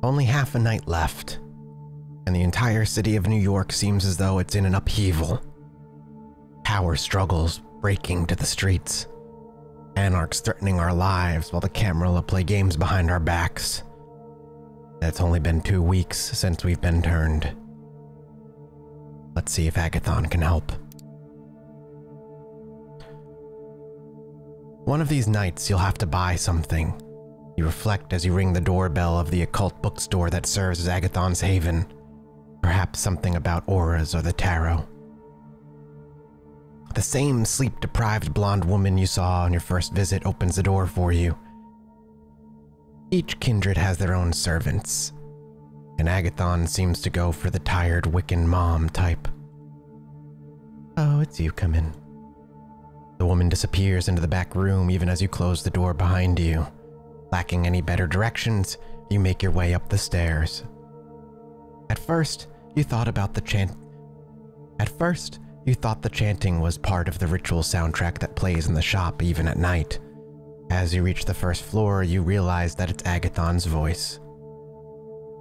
Only half a night left, and the entire city of New York seems as though it's in an upheaval. Power struggles breaking to the streets. Anarchs threatening our lives while the camera play games behind our backs. It's only been 2 weeks since we've been turned. Let's see if Agathon can help. One of these nights you'll have to buy something. You reflect as you ring the doorbell of the occult bookstore that serves as Agathon's haven. Perhaps something about auras or the tarot. The same sleep-deprived blonde woman you saw on your first visit opens the door for you. Each kindred has their own servants, and Agathon seems to go for the tired Wiccan mom type. Oh, it's you, come in. The woman disappears into the back room even as you close the door behind you. Lacking any better directions, you make your way up the stairs. At first, you thought the chanting was part of the ritual soundtrack that plays in the shop even at night. As you reach the first floor, you realize that it's Agathon's voice.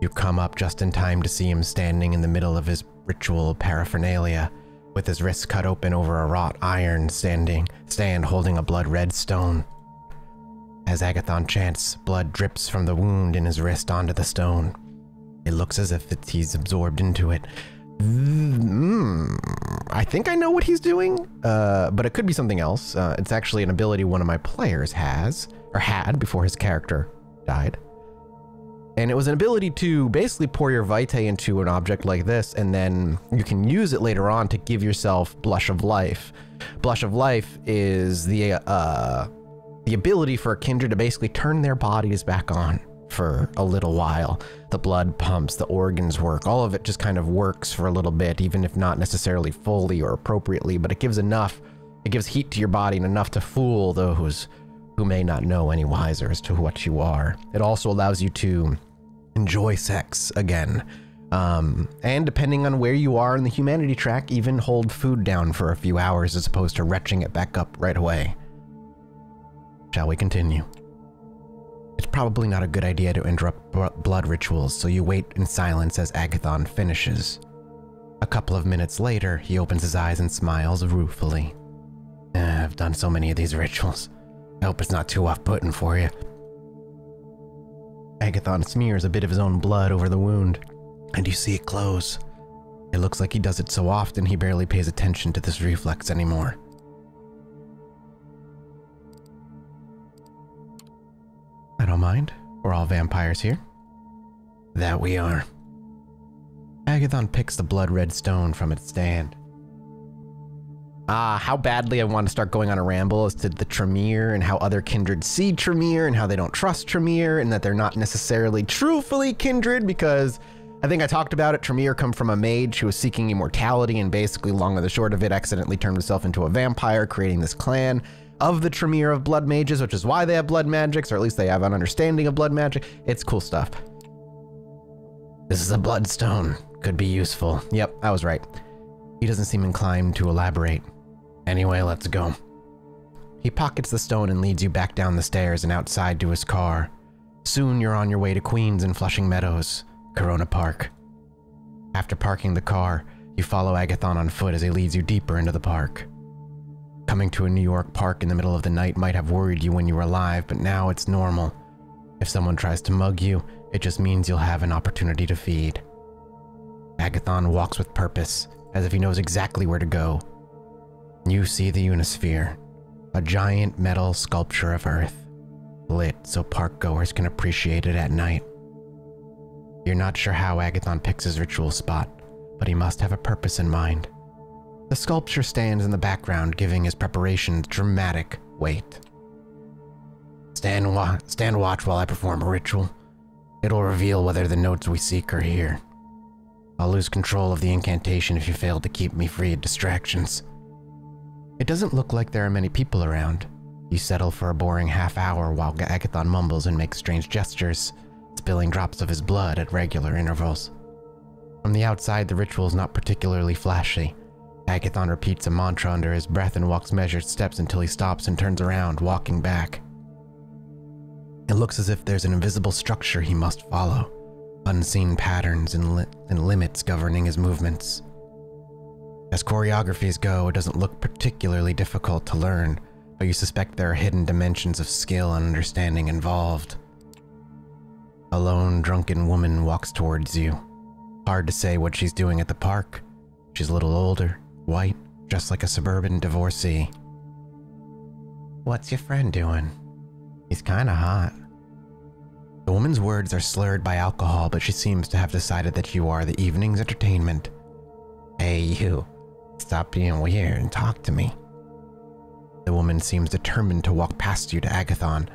You come up just in time to see him standing in the middle of his ritual paraphernalia, with his wrists cut open over a wrought iron stand holding a blood-red stone. As Agathon chants, blood drips from the wound in his wrist onto the stone. It looks as if he's absorbed into it. I think I know what he's doing, but it could be something else. It's actually an ability one of my players has, or had before his character died. And it was an ability to basically pour your vitae into an object like this, and then you can use it later on to give yourself Blush of Life. Blush of Life is the ability for a kindred to basically turn their bodies back on for a little while. The blood pumps, the organs work, all of it just kind of works for a little bit, even if not necessarily fully or appropriately, but it gives heat to your body and enough to fool those who may not know any wiser as to what you are. It also allows you to enjoy sex again. And depending on where you are in the humanity track, even hold food down for a few hours as opposed to retching it back up right away. Shall we continue? It's probably not a good idea to interrupt blood rituals, so you wait in silence as Agathon finishes. A couple of minutes later, he opens his eyes and smiles ruefully. I've done so many of these rituals. I hope it's not too off-putting for you. Agathon smears a bit of his own blood over the wound, and you see it close. It looks like he does it so often he barely pays attention to this reflex anymore. I don't mind. We're all vampires here. That we are. Agathon picks the blood-red stone from its stand. How badly I want to start going on a ramble as to the Tremere and how other kindred see Tremere and how they don't trust Tremere and that they're not necessarily truthfully kindred, because I think I talked about it. Tremere come from a mage who was seeking immortality and basically, long and the short of it, accidentally turned himself into a vampire, creating this clan of the Tremere of blood mages, which is why they have blood magics, or at least they have an understanding of blood magic. It's cool stuff. This is a bloodstone. Could be useful. Yep, I was right. He doesn't seem inclined to elaborate. Anyway, let's go. He pockets the stone and leads you back down the stairs and outside to his car. Soon you're on your way to Queens and Flushing Meadows, Corona Park. After parking the car, you follow Agathon on foot as he leads you deeper into the park. Coming to a New York park in the middle of the night might have worried you when you were alive, but now it's normal. If someone tries to mug you, it just means you'll have an opportunity to feed. Agathon walks with purpose, as if he knows exactly where to go. You see the Unisphere, a giant metal sculpture of Earth, lit so park-goers can appreciate it at night. You're not sure how Agathon picks his ritual spot, but he must have a purpose in mind. The sculpture stands in the background, giving his preparations dramatic weight. Stand watch while I perform a ritual. It'll reveal whether the notes we seek are here. I'll lose control of the incantation if you fail to keep me free of distractions. It doesn't look like there are many people around. You settle for a boring half hour while Agathon mumbles and makes strange gestures, spilling drops of his blood at regular intervals. From the outside, the ritual is not particularly flashy. Agathon repeats a mantra under his breath and walks measured steps until he stops and turns around, walking back. It looks as if there's an invisible structure he must follow. unseen patterns and limits governing his movements. As choreographies go, it doesn't look particularly difficult to learn, but you suspect there are hidden dimensions of skill and understanding involved. A lone, drunken woman walks towards you. Hard to say what she's doing at the park. She's a little older, white, just like a suburban divorcee. "What's your friend doing?" "He's kinda hot." The woman's words are slurred by alcohol, but she seems to have decided that you are the evening's entertainment. "Hey, you. Stop being weird and talk to me." The woman seems determined to walk past you to Agathon.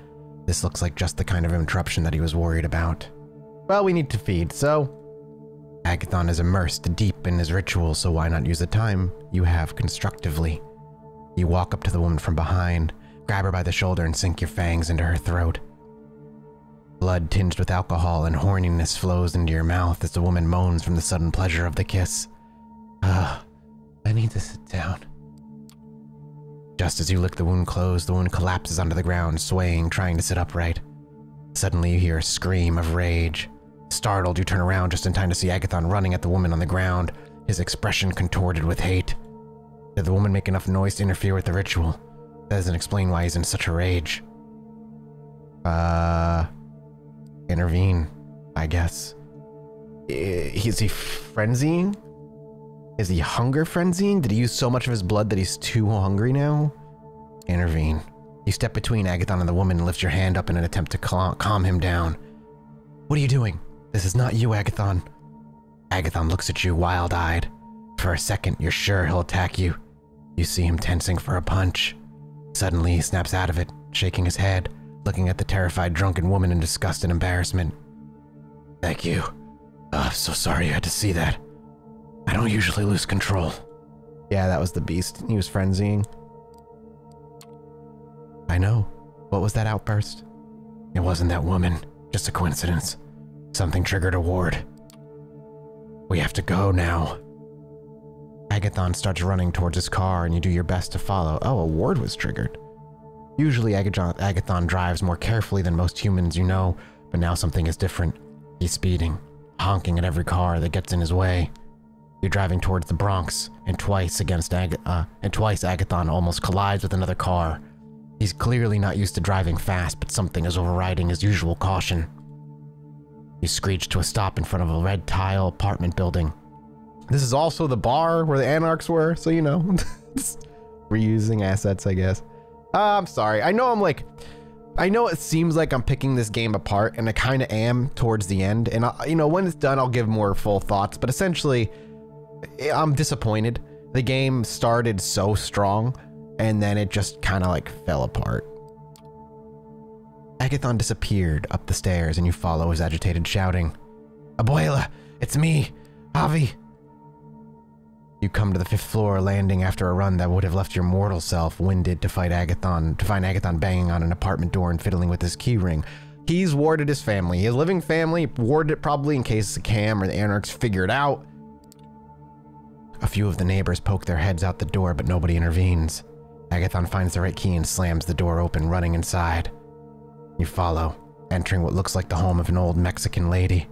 This looks like just the kind of interruption that he was worried about. "Well, we need to feed, so..." Agathon is immersed deep in his ritual, so why not use the time you have constructively? You walk up to the woman from behind, grab her by the shoulder and sink your fangs into her throat. Blood tinged with alcohol and horniness flows into your mouth as the woman moans from the sudden pleasure of the kiss. I need to sit down." Just as you lick the wound closed, the woman collapses onto the ground, swaying, trying to sit upright. Suddenly you hear a scream of rage. Startled, you turn around just in time to see Agathon running at the woman on the ground, his expression contorted with hate. Did the woman make enough noise to interfere with the ritual? That doesn't explain why he's in such a rage. Intervene, I guess. Is he frenzying? Is he hunger frenzying? Did he use so much of his blood that he's too hungry now? Intervene. You step between Agathon and the woman and lift your hand up in an attempt to calm him down. "What are you doing? This is not you, Agathon." Agathon looks at you wild-eyed. For a second, you're sure he'll attack you. You see him tensing for a punch. Suddenly, he snaps out of it, shaking his head, looking at the terrified drunken woman in disgust and embarrassment. "Thank you. I'm so sorry you had to see that. I don't usually lose control." Yeah, that was the beast. He was frenzying. "I know. What was that outburst?" "It wasn't that woman. Just a coincidence. Something triggered a ward. We have to go now." Agathon starts running towards his car and you do your best to follow. Oh, a ward was triggered. Usually Agathon drives more carefully than most humans you know, but now something is different. He's speeding, honking at every car that gets in his way. You're driving towards the Bronx, and twice Agathon almost collides with another car. He's clearly not used to driving fast, but something is overriding his usual caution. You screech to a stop in front of a red tile apartment building. This is also the bar where the Anarchs were, so you know, reusing assets, I guess. I'm sorry. I know it seems like I'm picking this game apart, and I kind of am towards the end. And when it's done, I'll give more full thoughts. But essentially, I'm disappointed. The game started so strong, and then it just kind of like fell apart. Agathon disappeared up the stairs, and you follow his agitated shouting. "Abuela, it's me, Javi." You come to the 5th floor landing after a run that would have left your mortal self winded to find Agathon banging on an apartment door and fiddling with his keyring. He's warded his family, his living family, warded it probably in case the cam or the Anarchs figure it out. A few of the neighbors poke their heads out the door, but nobody intervenes. Agathon finds the right key and slams the door open, running inside. You follow, entering what looks like the home of an old Mexican lady.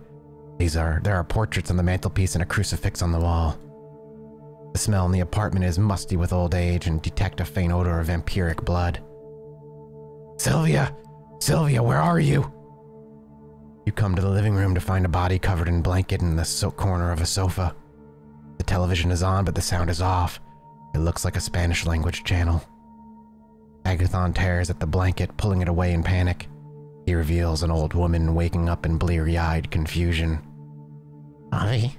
There are portraits on the mantelpiece and a crucifix on the wall. The smell in the apartment is musty with old age and detect a faint odor of vampiric blood. Sylvia, where are you?" You come to the living room to find a body covered in blanket in the corner of a sofa. The television is on, but the sound is off. It looks like a Spanish language channel. Agathon tears at the blanket, pulling it away in panic. He reveals an old woman waking up in bleary-eyed confusion. "Javi?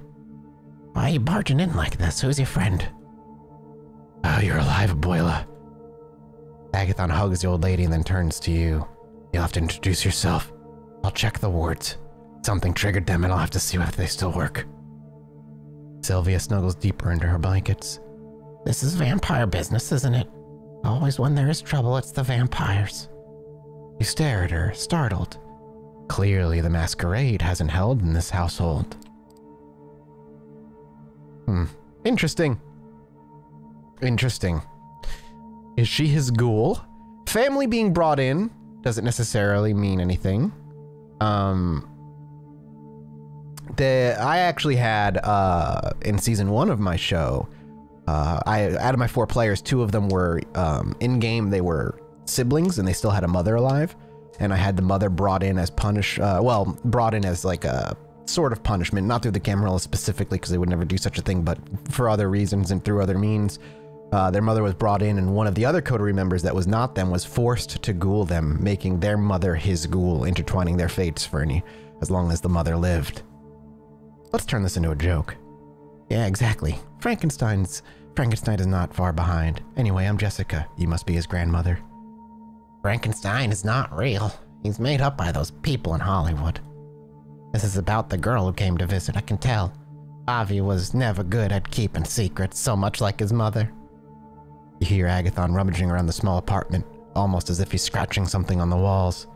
Why are you barging in like this? Who's your friend?" "Oh, you're alive, Abuela." Agathon hugs the old lady and then turns to you. "You'll have to introduce yourself. I'll check the wards. Something triggered them and I'll have to see if they still work." Sylvia snuggles deeper into her blankets. "This is vampire business, isn't it? Always when there is trouble, it's the vampires." You stare at her, startled. Clearly the masquerade hasn't held in this household. Interesting. Is she his ghoul? Family being brought in doesn't necessarily mean anything. I actually had, in season 1 of my show, out of my 4 players, 2 of them were, in-game, they were siblings and they still had a mother alive. And I had the mother brought in as brought in as like a sort of punishment, not through the Camarilla specifically, because they would never do such a thing, but for other reasons and through other means. Their mother was brought in, and one of the other coterie members that was not them was forced to ghoul them, making their mother his ghoul, intertwining their fates for as long as the mother lived. Let's turn this into a joke. Yeah, exactly. Frankenstein is not far behind. Anyway, I'm Jessica. You must be his grandmother. Frankenstein is not real. He's made up by those people in Hollywood. This is about the girl who came to visit, I can tell. Avi was never good at keeping secrets, so much like his mother. You hear Agathon rummaging around the small apartment, almost as if he's scratching something on the walls.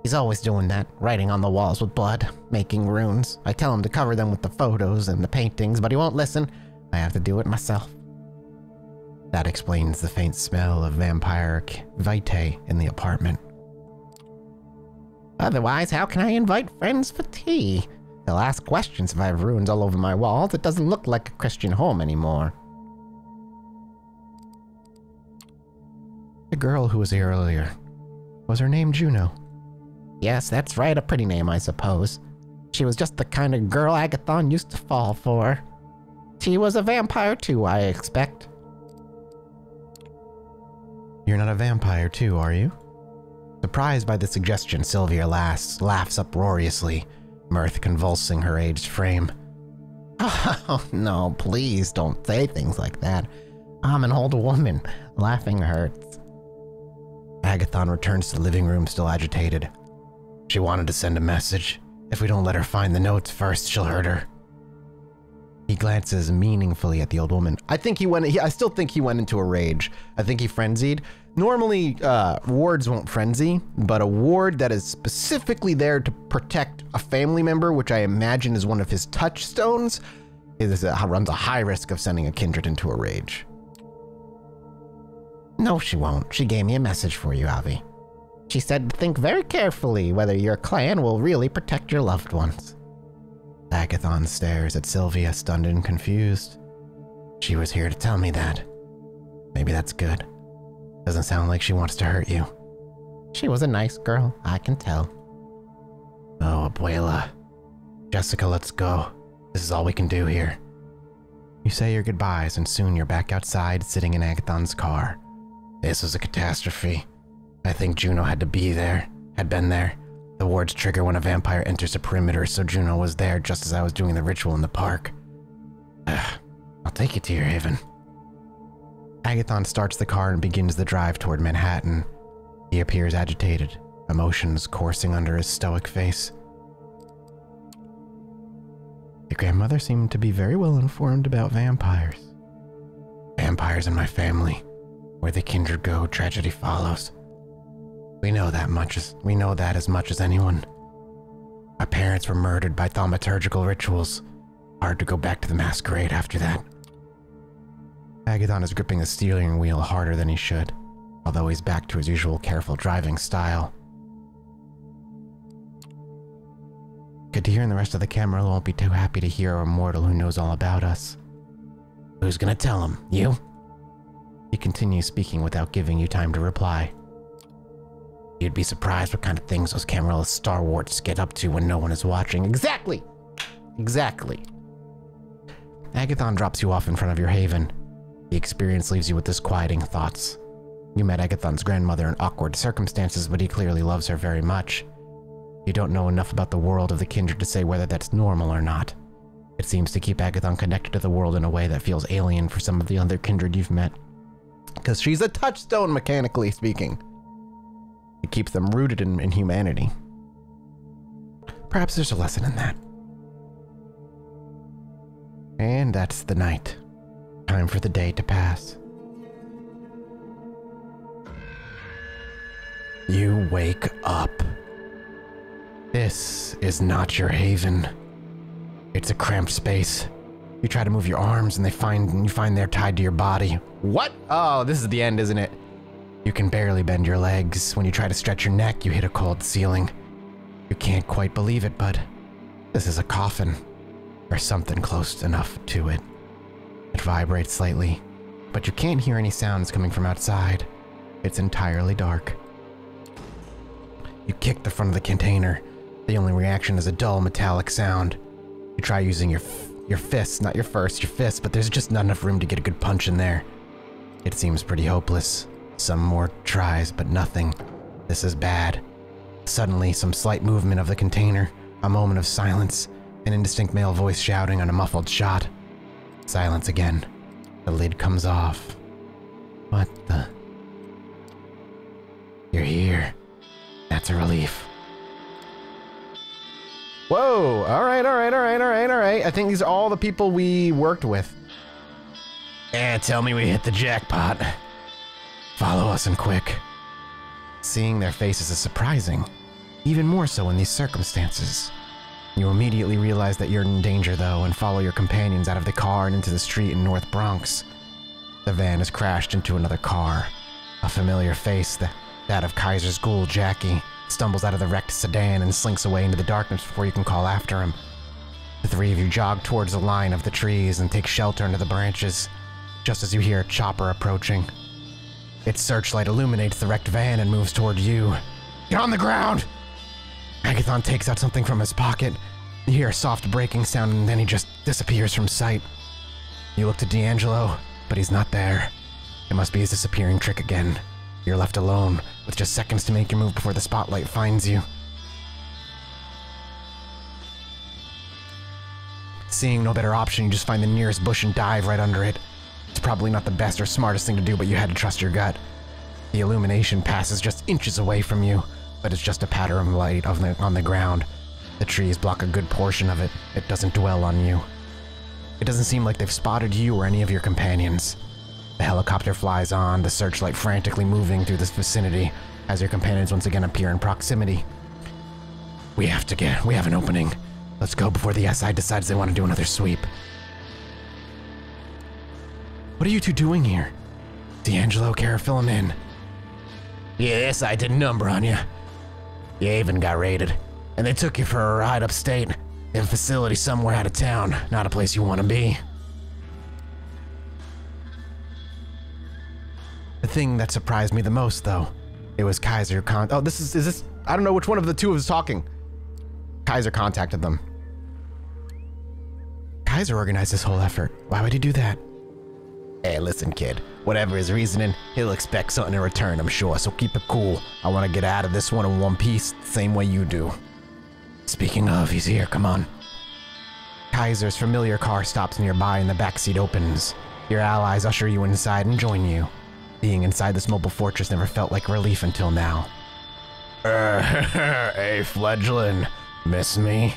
He's always doing that, writing on the walls with blood, making runes. I tell him to cover them with the photos and the paintings, but he won't listen. I have to do it myself. That explains the faint smell of vampiric vitae in the apartment. Otherwise, how can I invite friends for tea? They'll ask questions if I have runes all over my walls. It doesn't look like a Christian home anymore. The girl who was here earlier, was her name Juno? Yes, that's right, a pretty name, I suppose. She was just the kind of girl Agathon used to fall for. She was a vampire too, I expect. You're not a vampire too, are you? Surprised by the suggestion, Sylvia laughs uproariously, mirth convulsing her aged frame. Oh, no, please don't say things like that. I'm an old woman. Laughing hurts. Agathon returns to the living room, still agitated. She wanted to send a message. If we don't let her find the notes first, she'll hurt her. He glances meaningfully at the old woman. I still think he went into a rage. I think he frenzied. Normally, wards won't frenzy, but a ward that is specifically there to protect a family member, which I imagine is one of his touchstones, runs a high risk of sending a kindred into a rage. No, she won't. She gave me a message for you, Avi. She said to think very carefully whether your clan will really protect your loved ones. Agathon stares at Sylvia, stunned and confused. She was here to tell me that. Maybe that's good. Doesn't sound like she wants to hurt you. She was a nice girl, I can tell. Oh, Abuela. Jessica, let's go. This is all we can do here. You say your goodbyes, and soon you're back outside, sitting in Agathon's car. This was a catastrophe. I think Juno had been there. The wards trigger when a vampire enters a perimeter, so Juno was there just as I was doing the ritual in the park. I'll take you to your haven. Agathon starts the car and begins the drive toward Manhattan. He appears agitated, emotions coursing under his stoic face. Your grandmother seemed to be very well informed about vampires. Vampires in my family. Where the kindred go, tragedy follows. We know that as much as anyone. Our parents were murdered by thaumaturgical rituals. Hard to go back to the Masquerade after that. Agathon is gripping the steering wheel harder than he should, although he's back to his usual careful driving style. Good to hear, and the rest of the Camarilla won't be too happy to hear a mortal who knows all about us. Who's gonna tell him? You? He continues speaking without giving you time to reply. You'd be surprised what kind of things those Camarilla stalwarts get up to when no one is watching. Exactly! Exactly. Agathon drops you off in front of your haven. The experience leaves you with disquieting thoughts. You met Agathon's grandmother in awkward circumstances, but he clearly loves her very much. You don't know enough about the world of the kindred to say whether that's normal or not. It seems to keep Agathon connected to the world in a way that feels alien for some of the other kindred you've met. Because she's a touchstone, mechanically speaking. It keeps them rooted in humanity. Perhaps there's a lesson in that. And that's the night. Time for the day to pass. You wake up. This is not your haven. It's a cramped space. You try to move your arms and you find they're tied to your body. What? Oh, this is the end, isn't it? You can barely bend your legs. When you try to stretch your neck, you hit a cold ceiling. You can't quite believe it, but This is a coffin, or something close enough to it. It vibrates slightly, but you can't hear any sounds coming from outside. It's entirely dark. You kick the front of the container. The only reaction is a dull metallic sound. You try using your fists, not your fists, but there's just not enough room to get a good punch in there. It seems pretty hopeless. Some more tries, but nothing. This is bad. Suddenly, some slight movement of the container, a moment of silence, an indistinct male voice shouting on a muffled shot. Silence again. The lid comes off. What the? You're here. That's a relief. Whoa, all right. I think these are all the people we worked with. Tell me we hit the jackpot. Follow us and quick. Seeing their faces is surprising, even more so in these circumstances. You immediately realize that you're in danger though and follow your companions out of the car and into the street in North Bronx. The van has crashed into another car. A familiar face, that of Kaiser's ghoul Jackie, stumbles out of the wrecked sedan and slinks away into the darkness before you can call after him. The three of you jog towards the line of the trees and take shelter under the branches, just as you hear a chopper approaching. Its searchlight illuminates the wrecked van and moves toward you. Get on the ground! Agathon takes out something from his pocket. You hear a soft braking sound and then he just disappears from sight. You look to D'Angelo, but he's not there. It must be his disappearing trick again. You're left alone, with just seconds to make your move before the spotlight finds you. Seeing no better option, you just find the nearest bush and dive right under it. It's probably not the best or smartest thing to do, but you had to trust your gut. The illumination passes just inches away from you, but it's just a pattern of light on the ground. The trees block a good portion of it. It doesn't dwell on you. It doesn't seem like they've spotted you or any of your companions. The helicopter flies on, the searchlight frantically moving through this vicinity as your companions once again appear in proximity. We have an opening. Let's go before the SI decides they want to do another sweep. What are you two doing here? D'Angelo, Kara, fill him in. Yeah, the SI did a number on you. You even got raided, and they took you for a ride upstate in a facility somewhere out of town, not a place you want to be. The thing that surprised me the most, though, it was Kaiser oh, is this, I don't know which one of the two is talking. Kaiser contacted them. Kaiser organized this whole effort. Why would he do that? Hey, listen, kid. Whatever his reasoning, he'll expect something in return, I'm sure, so keep it cool. I want to get out of this one in one piece, the same way you do. Speaking of, he's here, come on. Kaiser's familiar car stops nearby and the backseat opens. Your allies usher you inside and join you. Being inside this mobile fortress never felt like relief until now. Hey, fledgling. Miss me?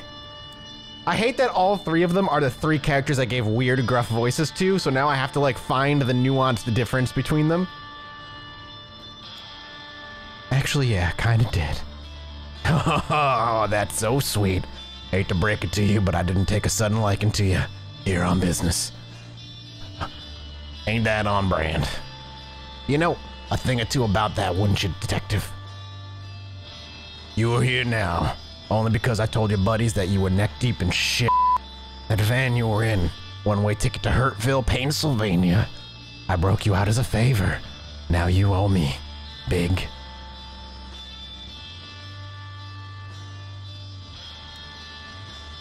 I hate that all three of them are the three characters I gave weird, gruff voices to, so now I have to, like, find the nuanced difference between them. Actually, yeah, kinda did. Oh, that's so sweet. Hate to break it to you, but I didn't take a sudden liking to you. Here on business. Ain't that on brand? You know, a thing or two about that, wouldn't you, detective? You are here now, only because I told your buddies that you were neck deep in shit. That van you were in, one-way ticket to Hurtville, Pennsylvania. I broke you out as a favor. Now you owe me. Big.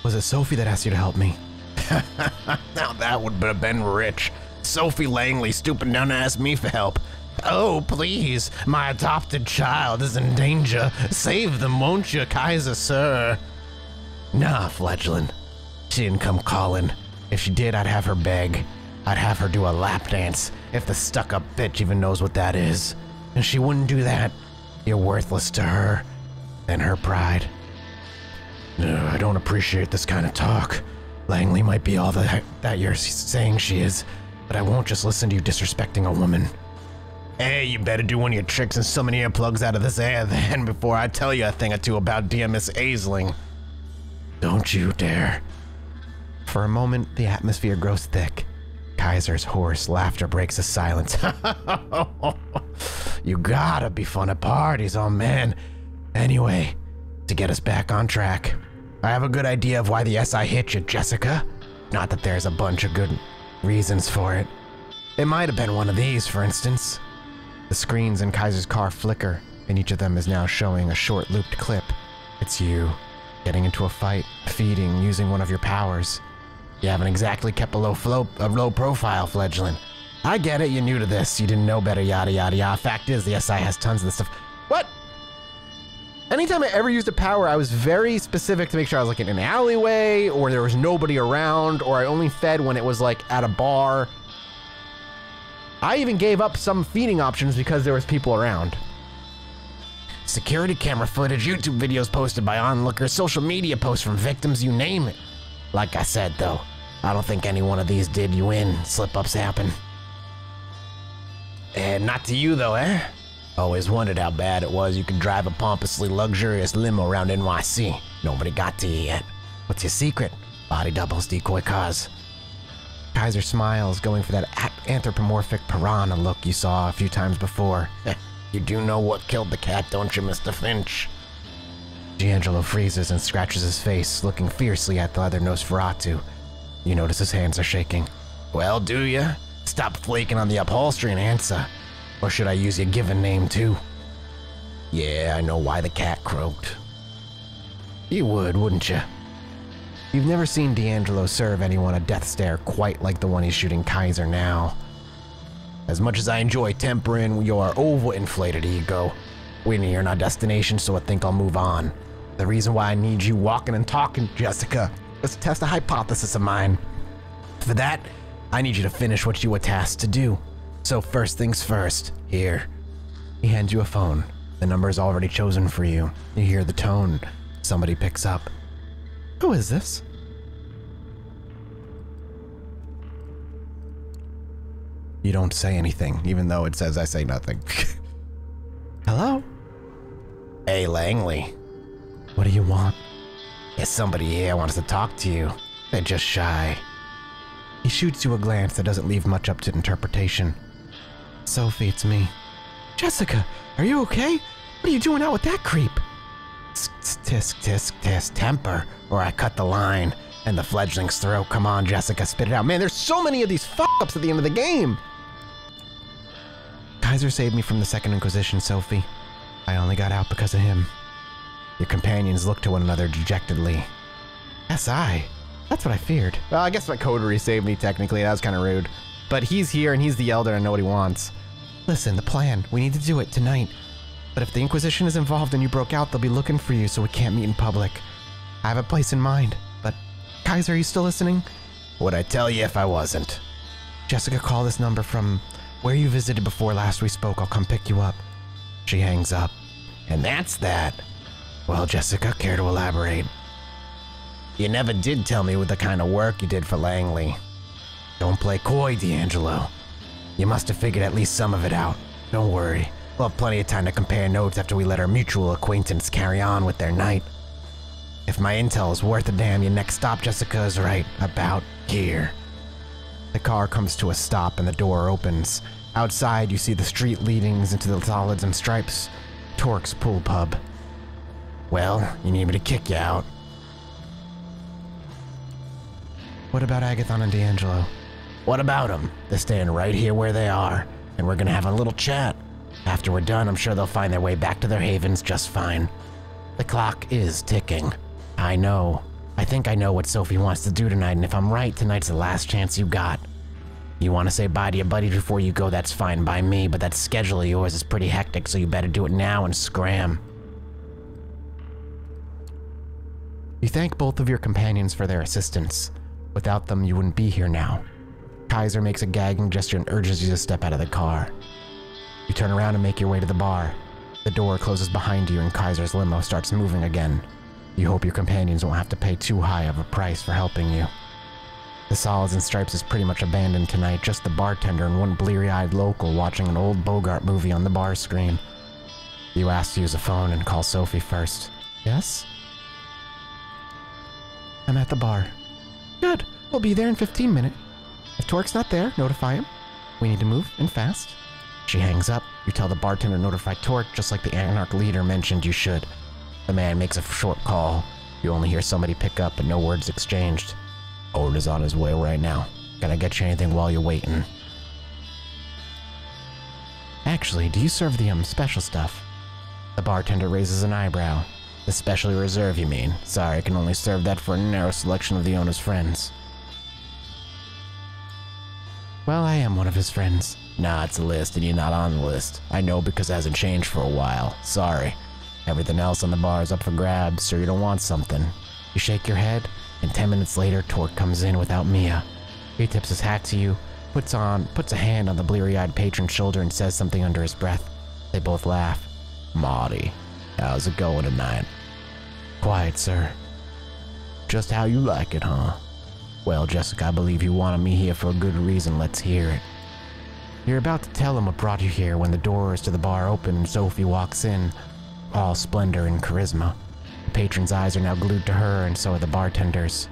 Was it Sophie that asked you to help me? Now that would have been rich. Sophie Langley stooping down to ask me for help. Oh, please, my adopted child is in danger. Save them, won't you, Kaiser, sir? Nah, fledgling. She didn't come calling. If she did, I'd have her beg. I'd have her do a lap dance, if the stuck-up bitch even knows what that is. And she wouldn't do that. You're worthless to her and her pride. I don't appreciate this kind of talk. Langley might be all that you're saying she is, but I won't just listen to you disrespecting a woman. Hey, you better do one of your tricks and summon earplugs out of this air then before I tell you a thing or two about DMS Aisling. Don't you dare. For a moment, the atmosphere grows thick. Kaiser's hoarse laughter breaks the silence. You gotta be fun at parties, oh man. Anyway, to get us back on track, I have a good idea of why the SI hit you, Jessica. Not that there's a bunch of good reasons for it. It might have been one of these, for instance. The screens in Kaiser's car flicker, and each of them is now showing a short looped clip. It's you, getting into a fight, feeding, using one of your powers. You haven't exactly kept a low profile, fledgling. I get it, you're new to this, you didn't know better, yada yada yada. Fact is, the SI has tons of this stuff. What? Anytime I ever used a power, I was very specific to make sure I was like in an alleyway, or there was nobody around, or I only fed when it was like at a bar. I even gave up some feeding options because there was people around. Security camera footage, YouTube videos posted by onlookers, social media posts from victims, you name it. Like I said though, I don't think any one of these did you in. Slip-ups happen. And not to you though, eh? Always wondered how bad it was you could drive a pompously luxurious limo around NYC. Nobody got to you yet. What's your secret? Body doubles, decoy cars. Kaiser smiles, going for that anthropomorphic piranha look you saw a few times before. You do know what killed the cat, don't you, Mr. Finch? D'Angelo freezes and scratches his face, looking fiercely at the other Nosferatu. You notice his hands are shaking. Well, do ya? Stop flaking on the upholstery and answer. Or should I use your given name too? Yeah, I know why the cat croaked. You would, wouldn't you? You've never seen D'Angelo serve anyone a death stare quite like the one he's shooting Kaiser now. As much as I enjoy tempering your overinflated ego, we're near our destination, so I think I'll move on. The reason why I need you walking and talking, Jessica, is to test a hypothesis of mine. For that, I need you to finish what you were tasked to do. So first things first, here. He hands you a phone. The number is already chosen for you. You hear the tone. Somebody picks up. Who is this? You don't say anything, even though it says I say nothing. Hello? Hey, Langley. What do you want? There's somebody here wants to talk to you. They're just shy. He shoots you a glance that doesn't leave much up to interpretation. Sophie, it's me. Jessica, are you okay? What are you doing out with that creep? Tisk, tisk, tisk, temper, or I cut the line. And the fledgling's throat. Come on, Jessica, spit it out. Man, there's so many of these fuck-ups at the end of the game. Kaiser saved me from the Second Inquisition, Sophie. I only got out because of him. Your companions look to one another dejectedly. SI? That's what I feared. Well, I guess my coterie saved me, technically. That was kind of rude. But he's here, and he's the elder, and I know what he wants. Listen, the plan. We need to do it tonight. But if the Inquisition is involved and you broke out, they'll be looking for you, so we can't meet in public. I have a place in mind, but... Kaiser, are you still listening? Would I tell you if I wasn't? Jessica, call this number from where you visited before last we spoke. I'll come pick you up. She hangs up. And that's that. Well, Jessica, care to elaborate? You never did tell me what the kind of work you did for Langley. Don't play coy, D'Angelo. You must have figured at least some of it out. Don't worry. We'll have plenty of time to compare notes after we let our mutual acquaintance carry on with their night. If my intel is worth a damn, your next stop, Jessica, is right about here. The car comes to a stop and the door opens. Outside, you see the street leadings into the Solids and Stripes, Torque's pool pub. Well, you need me to kick you out. What about Agathon and D'Angelo? What about them? They're staying right here where they are, and we're gonna have a little chat. After we're done, I'm sure they'll find their way back to their havens just fine. The clock is ticking. I know. I think I know what Sophie wants to do tonight, and if I'm right, tonight's the last chance you got. You want to say bye to your buddy before you go, that's fine by me, but that schedule of yours is pretty hectic, so you better do it now and scram. You thank both of your companions for their assistance. Without them, you wouldn't be here now. Kaiser makes a gagging gesture and urges you to step out of the car. You turn around and make your way to the bar. The door closes behind you and Kaiser's limo starts moving again. You hope your companions won't have to pay too high of a price for helping you. The Solids and Stripes is pretty much abandoned tonight, just the bartender and one bleary-eyed local watching an old Bogart movie on the bar screen. You ask to use a phone and call Sophie first. Yes? I'm at the bar. Good. We'll be there in 15 minutes. If Torque's not there, notify him. We need to move, and fast. She hangs up. You tell the bartender to notify Torque, just like the Anarch leader mentioned you should. The man makes a short call. You only hear somebody pick up, but no words exchanged. Owen is on his way right now. Can I get you anything while you're waiting? Actually, do you serve the special stuff? The bartender raises an eyebrow. The specially reserved, you mean? Sorry, I can only serve that for a narrow selection of the owner's friends. Well, I am one of his friends. Nah, it's a list, and you're not on the list. I know because it hasn't changed for a while. Sorry. Everything else on the bar is up for grabs, so you don't want something. You shake your head, and 10 minutes later, Torque comes in without Mia. He tips his hat to you, puts a hand on the bleary-eyed patron's shoulder and says something under his breath. They both laugh. Marty, how's it going tonight? Quiet, sir. Just how you like it, huh? Well, Jessica, I believe you wanted me here for a good reason. Let's hear it. You're about to tell him what brought you here when the doors to the bar open and Sophie walks in, all splendor and charisma. The patron's eyes are now glued to her, and so are the bartenders.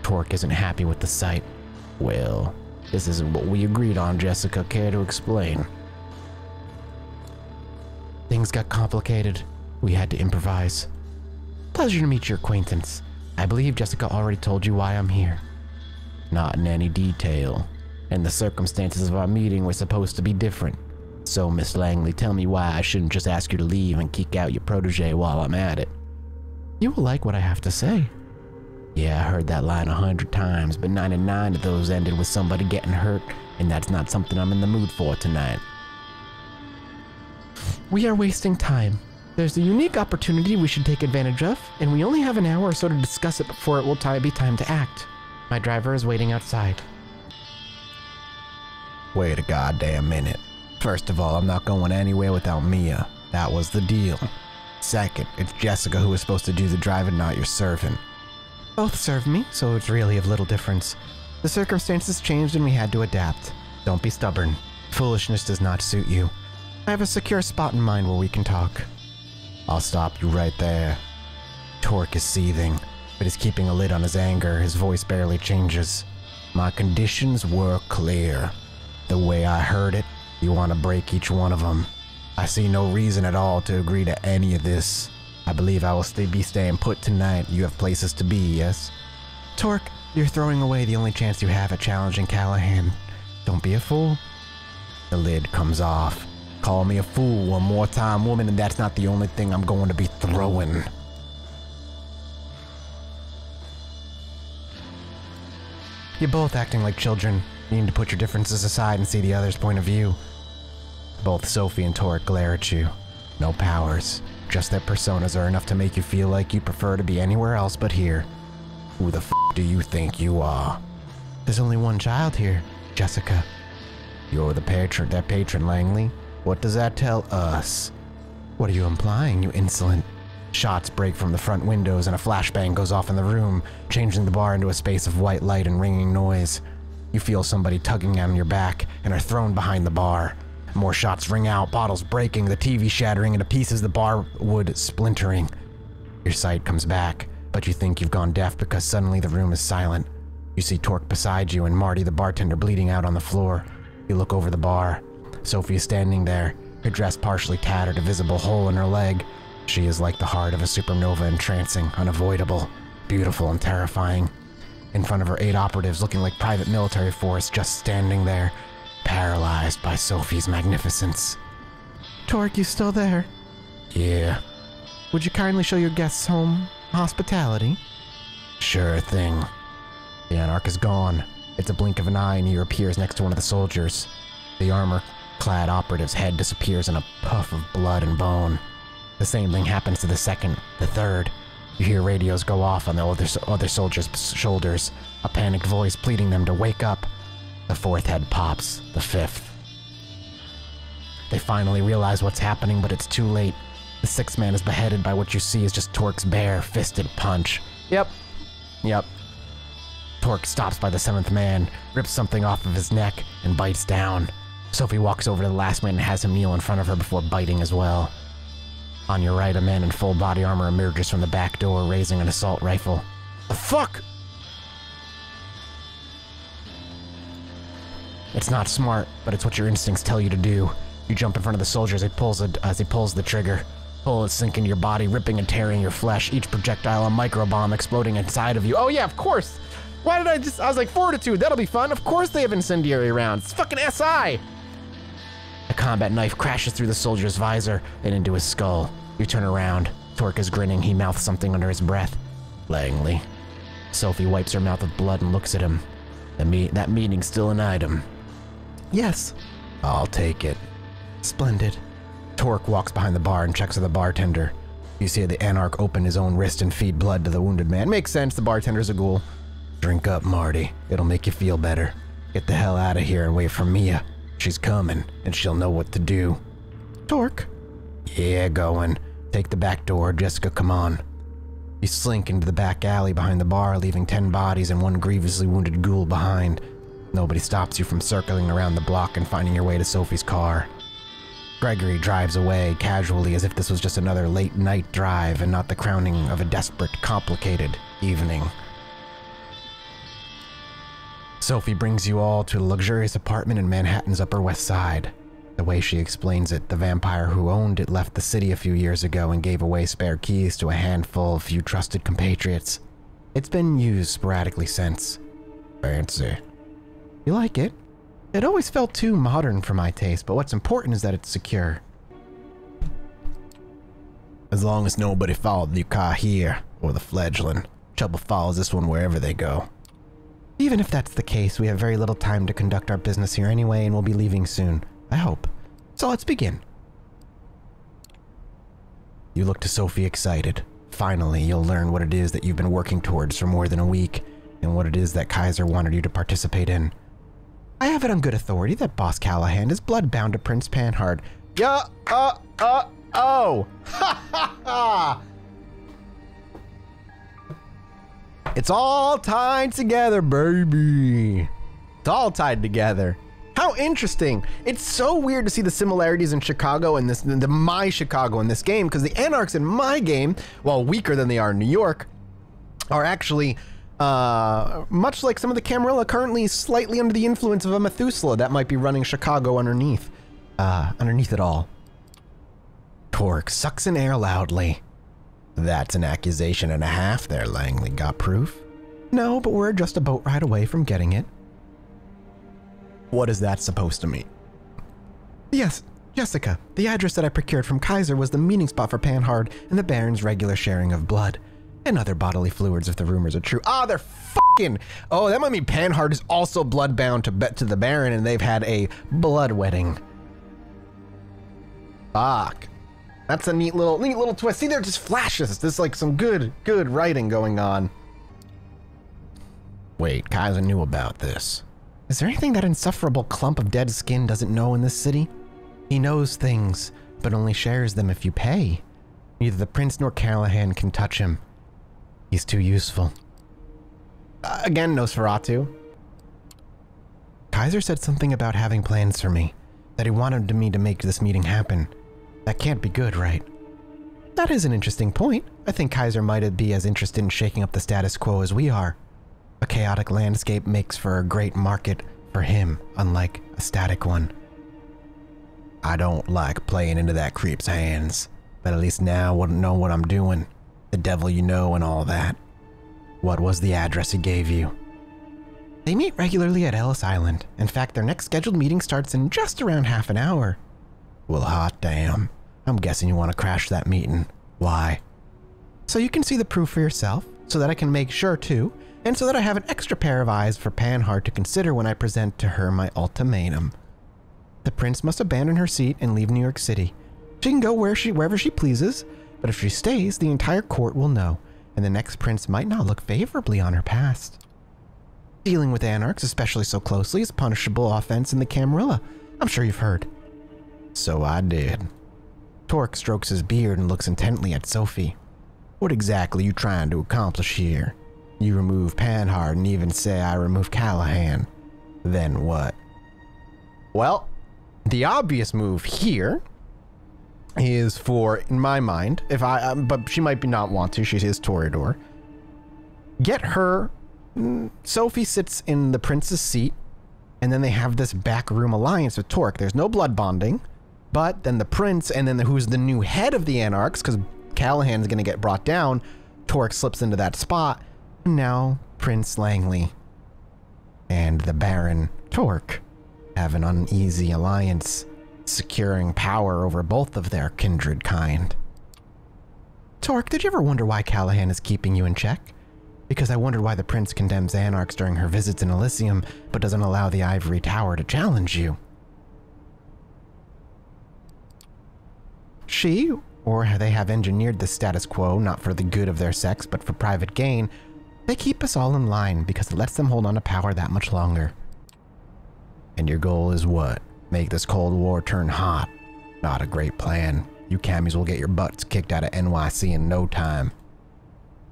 Torque isn't happy with the sight. Well, this isn't what we agreed on, Jessica. Care to explain? Things got complicated. We had to improvise. Pleasure to meet your acquaintance. I believe Jessica already told you why I'm here. Not in any detail. And the circumstances of our meeting were supposed to be different. So, Miss Langley, tell me why I shouldn't just ask you to leave and kick out your protege while I'm at it. You will like what I have to say. Yeah, I heard that line 100 times, but 99 of those ended with somebody getting hurt, and that's not something I'm in the mood for tonight. We are wasting time. There's a unique opportunity we should take advantage of, and we only have an hour or so to discuss it before it will be time to act. My driver is waiting outside. Wait a goddamn minute. First of all, I'm not going anywhere without Mia. That was the deal. Second, it's Jessica who was supposed to do the driving, not your servant. Both serve me, so it's really of little difference. The circumstances changed and we had to adapt. Don't be stubborn. Foolishness does not suit you. I have a secure spot in mind where we can talk. I'll stop you right there. Torque is seething, but is keeping a lid on his anger. His voice barely changes. My conditions were clear. The way I heard it, you want to break each one of them. I see no reason at all to agree to any of this. I believe I will be staying put tonight. You have places to be, yes? Torque, you're throwing away the only chance you have at challenging Callahan. Don't be a fool. The lid comes off. Call me a fool one more time, woman, and that's not the only thing I'm going to be throwing. You're both acting like children. You need to put your differences aside and see the other's point of view. Both Sophie and Torque glare at you. No powers. Just their personas are enough to make you feel like you prefer to be anywhere else but here. Who the f*** do you think you are? There's only one child here, Jessica. You're their patron, Langley. What does that tell us? What are you implying, you insolent? Shots break from the front windows and a flashbang goes off in the room, changing the bar into a space of white light and ringing noise. You feel somebody tugging on your back and are thrown behind the bar. More shots ring out, bottles breaking, the TV shattering into pieces, the bar wood splintering. Your sight comes back, but you think you've gone deaf because suddenly the room is silent. You see Torque beside you and Marty the bartender bleeding out on the floor. You look over the bar. Sophie is standing there, her dress partially tattered, a visible hole in her leg. She is like the heart of a supernova, entrancing, unavoidable, beautiful and terrifying. In front of her 8 operatives looking like private military force just standing there, paralyzed by Sophie's magnificence. Torque, you still there? Yeah. Would you kindly show your guests home hospitality? Sure thing. The Anarch is gone. It's a blink of an eye and he appears next to one of the soldiers. The armor-clad operative's head disappears in a puff of blood and bone. The same thing happens to the second, the third. You hear radios go off on the other soldiers' shoulders, a panicked voice pleading them to wake up. The fourth head pops, the fifth. They finally realize what's happening, but it's too late. The sixth man is beheaded by what you see is just Torque's bare-fisted punch. Yep. Torque stops by the seventh man, rips something off of his neck, and bites down. Sophie walks over to the last man and has him kneel in front of her before biting as well. On your right, a man in full body armor emerges from the back door, raising an assault rifle. The fuck? It's not smart, but it's what your instincts tell you to do. You jump in front of the soldier as he pulls the trigger. Bullets sink into your body, ripping and tearing your flesh, each projectile a microbomb exploding inside of you. Oh yeah, of course. Why did I was like, fortitude, that'll be fun. Of course they have incendiary rounds. It's fucking SI. A combat knife crashes through the soldier's visor and into his skull. You turn around. Torque is grinning. He mouths something under his breath. Langley. Sophie wipes her mouth with blood and looks at him. That meeting's still an item. Yes. I'll take it. Splendid. Torque walks behind the bar and checks with the bartender. You see the Anarch open his own wrist and feed blood to the wounded man. Makes sense, the bartender's a ghoul. Drink up, Marty. It'll make you feel better. Get the hell out of here and wait for Mia. She's coming, and she'll know what to do. Torque? Yeah, going. Take the back door. Jessica, come on. You slink into the back alley behind the bar, leaving 10 bodies and 1 grievously wounded ghoul behind. Nobody stops you from circling around the block and finding your way to Sophie's car. Gregory drives away casually as if this was just another late night drive and not the crowning of a desperate, complicated evening. Sophie brings you all to a luxurious apartment in Manhattan's Upper West Side. The way she explains it, the vampire who owned it left the city a few years ago and gave away spare keys to a handful of few trusted compatriots. It's been used sporadically since. Fancy. You like it? It always felt too modern for my taste, but what's important is that it's secure. As long as nobody followed the car here, or the fledgling, trouble follows this one wherever they go. Even if that's the case, we have very little time to conduct our business here anyway, and we'll be leaving soon. I hope. So let's begin. You look to Sophie excited. Finally, you'll learn what it is that you've been working towards for more than a week, and what it is that Kaiser wanted you to participate in. I have it on good authority that Boss Callahan is bloodbound to Prince Panhard. Oh! Ha ha ha! It's all tied together, baby. It's all tied together. How interesting. It's so weird to see the similarities in Chicago and my Chicago in this game, because the Anarchs in my game, while weaker than they are in New York, are actually much like some of the Camarilla, currently slightly under the influence of a Methuselah that might be running Chicago underneath it all. Torque sucks in air loudly. That's an accusation and a half there, Langley. Got proof? No, but we're just a boat ride away from getting it. What is that supposed to mean? Yes, Jessica. The address that I procured from Kaiser was the meeting spot for Panhard and the Baron's regular sharing of blood. And other bodily fluids if the rumors are true. Ah, they're fucking... Oh, that might mean Panhard is also bloodbound to the Baron and they've had a blood wedding. Fuck. That's a neat little twist. See, there just flashes. There's like some good writing going on. Wait, Kaiser knew about this. Is there anything that insufferable clump of dead skin doesn't know in this city? He knows things, but only shares them if you pay. Neither the Prince nor Callahan can touch him. He's too useful. Again, Nosferatu. Kaiser said something about having plans for me, that he wanted me to make this meeting happen. That can't be good, right? That is an interesting point. I think Kaiser might be as interested in shaking up the status quo as we are. A chaotic landscape makes for a great market for him, unlike a static one. I don't like playing into that creep's hands, but at least now I know what I'm doing. The devil you know and all that. What was the address he gave you? They meet regularly at Ellis Island. In fact, their next scheduled meeting starts in just around half an hour. Well, hot damn. I'm guessing you want to crash that meeting. Why? So you can see the proof for yourself, so that I can make sure too, and so that I have an extra pair of eyes for Panhard to consider when I present to her my ultimatum. The Prince must abandon her seat and leave New York City. She can go wherever she pleases, but if she stays, the entire court will know, and the next prince might not look favorably on her past. Dealing with Anarchs, especially so closely, is a punishable offense in the Camarilla. I'm sure you've heard. So I did. Torque strokes his beard and looks intently at Sophie. What exactly are you trying to accomplish here? You remove Panhard and even say I remove Callahan. Then what? Well, the obvious move here is for, in my mind, but she might not want to, she is Toreador. Get her, Sophie sits in the prince's seat, and then they have this backroom alliance with Torque. There's no blood bonding. But then the prince, and then who's the new head of the Anarchs, because Callahan's going to get brought down, Torque slips into that spot. And now Prince Langley and the Baron Torque have an uneasy alliance, securing power over both of their kindred kind. Torque, did you ever wonder why Callahan is keeping you in check? Because I wondered why the prince condemns Anarchs during her visits in Elysium, but doesn't allow the Ivory Tower to challenge you. She, or they have engineered the status quo not for the good of their sex, but for private gain. They keep us all in line because it lets them hold on to power that much longer. And your goal is what? Make this Cold War turn hot? Not a great plan. You cammies will get your butts kicked out of NYC in no time.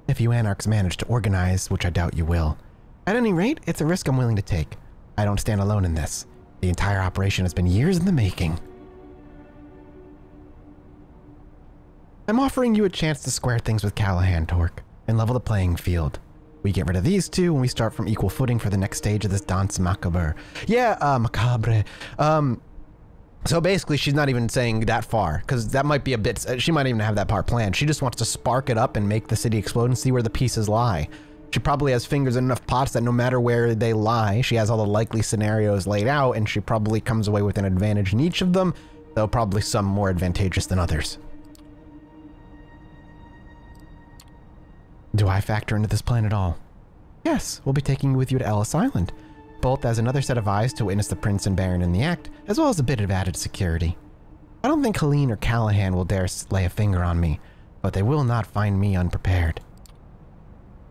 If you Anarchs manage to organize, which I doubt you will. At any rate, it's a risk I'm willing to take. I don't stand alone in this. The entire operation has been years in the making. I'm offering you a chance to square things with Callahan, Torque, and level the playing field. We get rid of these two and we start from equal footing for the next stage of this danse macabre. Yeah, macabre. So basically she's not even saying that far, because that might be a bit, she might even have that part planned. She just wants to spark it up and make the city explode and see where the pieces lie. She probably has fingers in enough pots that no matter where they lie, she has all the likely scenarios laid out, and she probably comes away with an advantage in each of them, though probably some more advantageous than others. Do I factor into this plan at all? Yes, we'll be taking you with you to Ellis Island, both as another set of eyes to witness the Prince and Baron in the act, as well as a bit of added security. I don't think Helene or Callahan will dare lay a finger on me, but they will not find me unprepared.